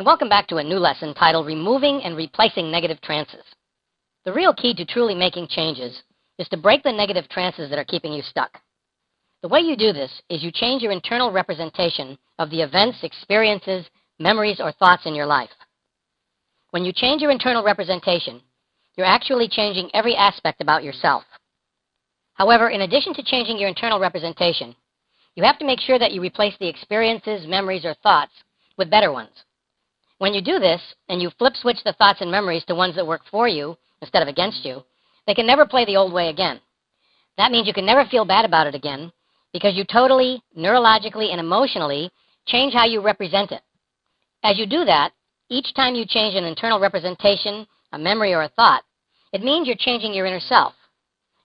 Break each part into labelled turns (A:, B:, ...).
A: and welcome back to a new lesson titled Removing and Replacing Negative Trances. The real key to truly making changes is to break the negative trances that are keeping you stuck. The way you do this is you change your internal representation of the events, experiences, memories, or thoughts in your life. When you change your internal representation, you're actually changing every aspect about yourself. However, in addition to changing your internal representation, you have to make sure that you replace the experiences, memories, or thoughts with better ones. When you do this, and you flip switch the thoughts and memories to ones that work for you instead of against you, they can never play the old way again. That means you can never feel bad about it again because you totally, neurologically, and emotionally change how you represent it. As you do that, each time you change an internal representation, a memory, or a thought, it means you're changing your inner self.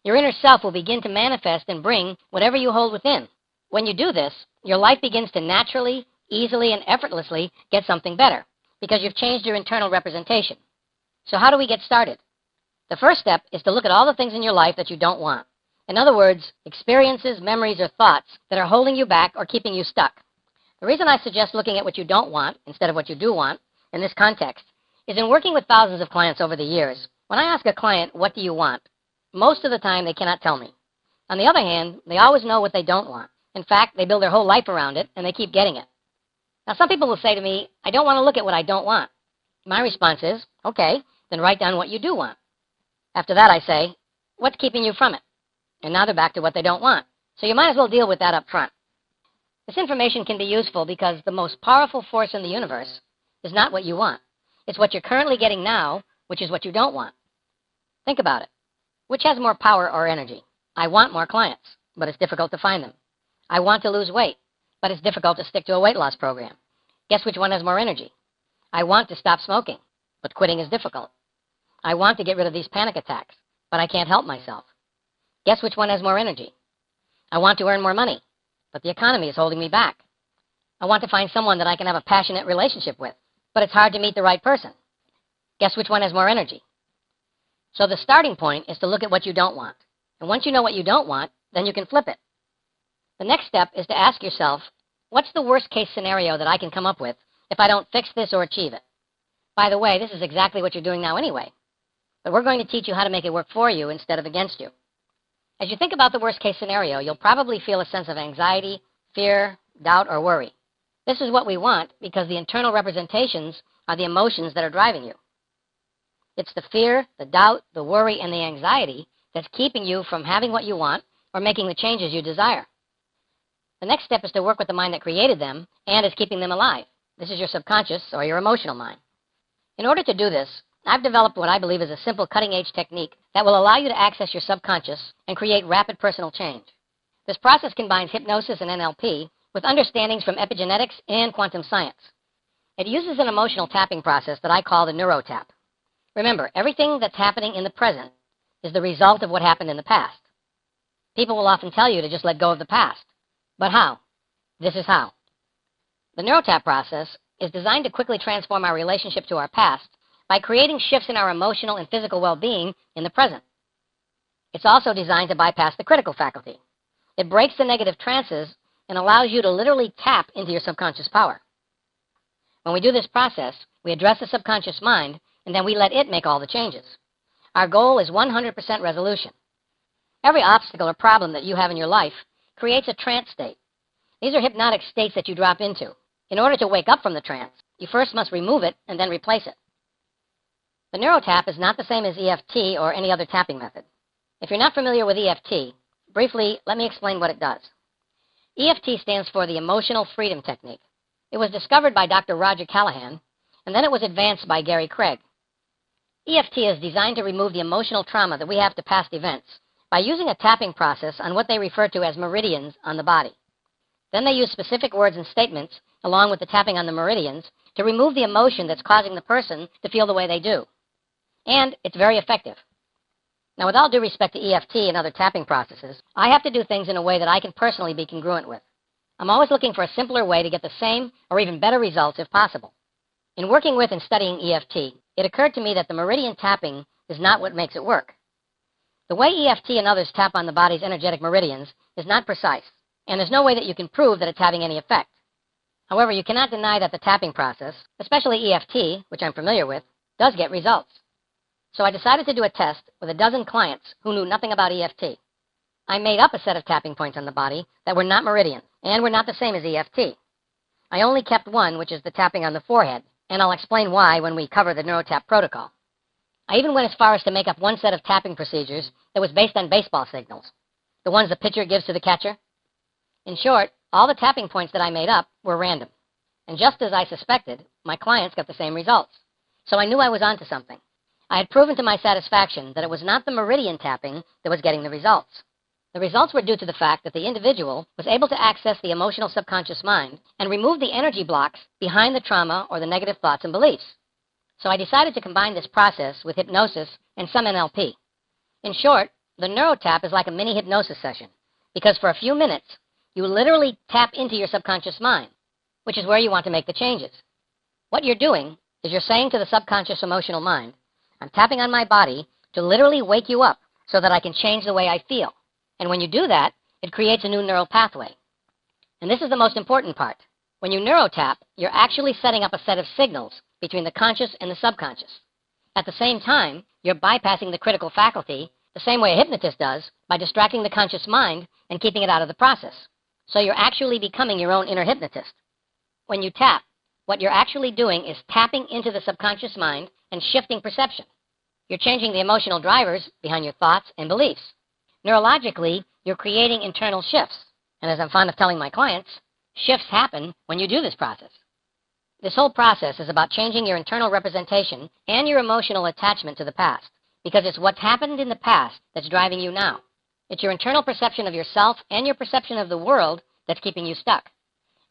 A: Your inner self will begin to manifest and bring whatever you hold within. When you do this, your life begins to naturally, easily, and effortlessly get something better because you've changed your internal representation. So how do we get started? The first step is to look at all the things in your life that you don't want. In other words, experiences, memories, or thoughts that are holding you back or keeping you stuck. The reason I suggest looking at what you don't want instead of what you do want in this context is in working with thousands of clients over the years, when I ask a client, what do you want? Most of the time they cannot tell me. On the other hand, they always know what they don't want. In fact, they build their whole life around it and they keep getting it. Now, some people will say to me, I don't want to look at what I don't want. My response is, okay, then write down what you do want. After that, I say, what's keeping you from it? And now they're back to what they don't want. So you might as well deal with that up front. This information can be useful because the most powerful force in the universe is not what you want. It's what you're currently getting now, which is what you don't want. Think about it. Which has more power or energy? I want more clients, but it's difficult to find them. I want to lose weight, but it's difficult to stick to a weight loss program. Guess which one has more energy? I want to stop smoking, but quitting is difficult. I want to get rid of these panic attacks, but I can't help myself. Guess which one has more energy? I want to earn more money, but the economy is holding me back. I want to find someone that I can have a passionate relationship with, but it's hard to meet the right person. Guess which one has more energy? So the starting point is to look at what you don't want. And once you know what you don't want, then you can flip it. The next step is to ask yourself, what's the worst case scenario that I can come up with if I don't fix this or achieve it? By the way, this is exactly what you're doing now anyway. But we're going to teach you how to make it work for you instead of against you. As you think about the worst case scenario, you'll probably feel a sense of anxiety, fear, doubt, or worry. This is what we want because the internal representations are the emotions that are driving you. It's the fear, the doubt, the worry, and the anxiety that's keeping you from having what you want or making the changes you desire. The next step is to work with the mind that created them and is keeping them alive. This is your subconscious or your emotional mind. In order to do this, I've developed what I believe is a simple cutting-edge technique that will allow you to access your subconscious and create rapid personal change. This process combines hypnosis and NLP with understandings from epigenetics and quantum science. It uses an emotional tapping process that I call the neurotap. Remember, everything that's happening in the present is the result of what happened in the past. People will often tell you to just let go of the past. But how? This is how. The neurotap process is designed to quickly transform our relationship to our past by creating shifts in our emotional and physical well-being in the present. It's also designed to bypass the critical faculty. It breaks the negative trances and allows you to literally tap into your subconscious power. When we do this process, we address the subconscious mind, and then we let it make all the changes. Our goal is 100% resolution. Every obstacle or problem that you have in your life creates a trance state. These are hypnotic states that you drop into. In order to wake up from the trance, you first must remove it and then replace it. The neurotap is not the same as EFT or any other tapping method. If you're not familiar with EFT, briefly, let me explain what it does. EFT stands for the Emotional Freedom Technique. It was discovered by Dr. Roger Callahan, and then it was advanced by Gary Craig. EFT is designed to remove the emotional trauma that we have to past events by using a tapping process on what they refer to as meridians on the body. Then they use specific words and statements, along with the tapping on the meridians, to remove the emotion that's causing the person to feel the way they do. And it's very effective. Now, with all due respect to EFT and other tapping processes, I have to do things in a way that I can personally be congruent with. I'm always looking for a simpler way to get the same or even better results if possible. In working with and studying EFT, it occurred to me that the meridian tapping is not what makes it work. The way EFT and others tap on the body's energetic meridians is not precise, and there's no way that you can prove that it's having any effect. However, you cannot deny that the tapping process, especially EFT, which I'm familiar with, does get results. So I decided to do a test with a dozen clients who knew nothing about EFT. I made up a set of tapping points on the body that were not meridian and were not the same as EFT. I only kept one, which is the tapping on the forehead, and I'll explain why when we cover the NeuroTap protocol. I even went as far as to make up one set of tapping procedures that was based on baseball signals, the ones the pitcher gives to the catcher. In short, all the tapping points that I made up were random. And just as I suspected, my clients got the same results. So I knew I was onto something. I had proven to my satisfaction that it was not the meridian tapping that was getting the results. The results were due to the fact that the individual was able to access the emotional subconscious mind and remove the energy blocks behind the trauma or the negative thoughts and beliefs. So I decided to combine this process with hypnosis and some NLP. In short, the NeuroTap is like a mini hypnosis session, because for a few minutes, you literally tap into your subconscious mind, which is where you want to make the changes. What you're doing is you're saying to the subconscious emotional mind, I'm tapping on my body to literally wake you up so that I can change the way I feel. And when you do that, it creates a new neural pathway. And this is the most important part. When you NeuroTap, you're actually setting up a set of signals between the conscious and the subconscious. At the same time, you're bypassing the critical faculty the same way a hypnotist does by distracting the conscious mind and keeping it out of the process. So you're actually becoming your own inner hypnotist. When you tap, what you're actually doing is tapping into the subconscious mind and shifting perception. You're changing the emotional drivers behind your thoughts and beliefs. Neurologically, you're creating internal shifts. And as I'm fond of telling my clients, shifts happen when you do this process. This whole process is about changing your internal representation and your emotional attachment to the past, because it's what's happened in the past that's driving you now. It's your internal perception of yourself and your perception of the world that's keeping you stuck.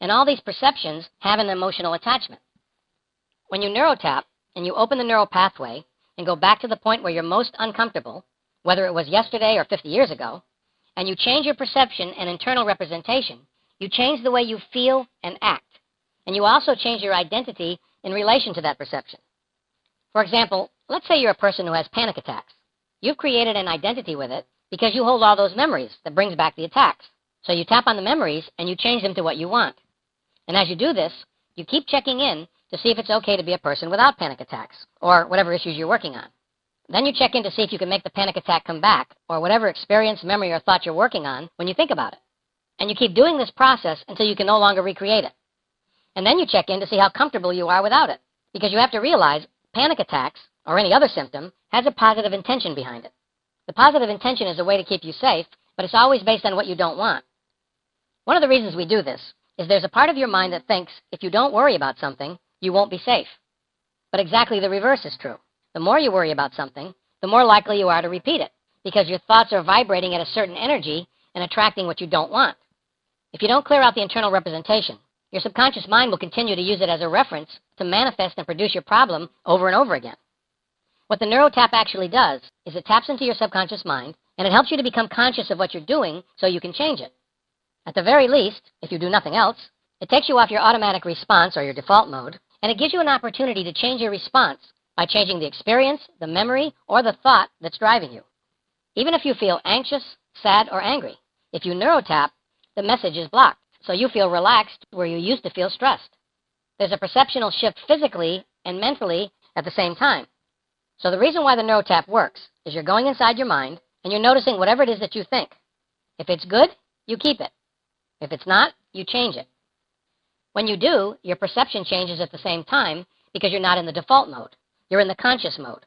A: And all these perceptions have an emotional attachment. When you NeuroTap and you open the neural pathway and go back to the point where you're most uncomfortable, whether it was yesterday or 50 years ago, and you change your perception and internal representation, you change the way you feel and act. And you also change your identity in relation to that perception. For example, let's say you're a person who has panic attacks. You've created an identity with it because you hold all those memories that brings back the attacks. So you tap on the memories and you change them to what you want. And as you do this, you keep checking in to see if it's okay to be a person without panic attacks or whatever issues you're working on. Then you check in to see if you can make the panic attack come back or whatever experience, memory, or thought you're working on when you think about it. And you keep doing this process until you can no longer recreate it. And then you check in to see how comfortable you are without it, because you have to realize panic attacks or any other symptom has a positive intention behind it. The positive intention is a way to keep you safe, but it's always based on what you don't want. One of the reasons we do this is there's a part of your mind that thinks if you don't worry about something, you won't be safe. But exactly the reverse is true. The more you worry about something, the more likely you are to repeat it, because your thoughts are vibrating at a certain energy and attracting what you don't want. If you don't clear out the internal representation, your subconscious mind will continue to use it as a reference to manifest and produce your problem over and over again. What the NeuroTap actually does is it taps into your subconscious mind, and it helps you to become conscious of what you're doing so you can change it. At the very least, if you do nothing else, it takes you off your automatic response or your default mode, and it gives you an opportunity to change your response by changing the experience, the memory, or the thought that's driving you. Even if you feel anxious, sad, or angry, if you NeuroTap, the message is blocked, so you feel relaxed where you used to feel stressed. There's a perceptional shift physically and mentally at the same time. So the reason why the NeuroTap works is you're going inside your mind and you're noticing whatever it is that you think. If it's good, you keep it. If it's not, you change it. When you do, your perception changes at the same time because you're not in the default mode. You're in the conscious mode.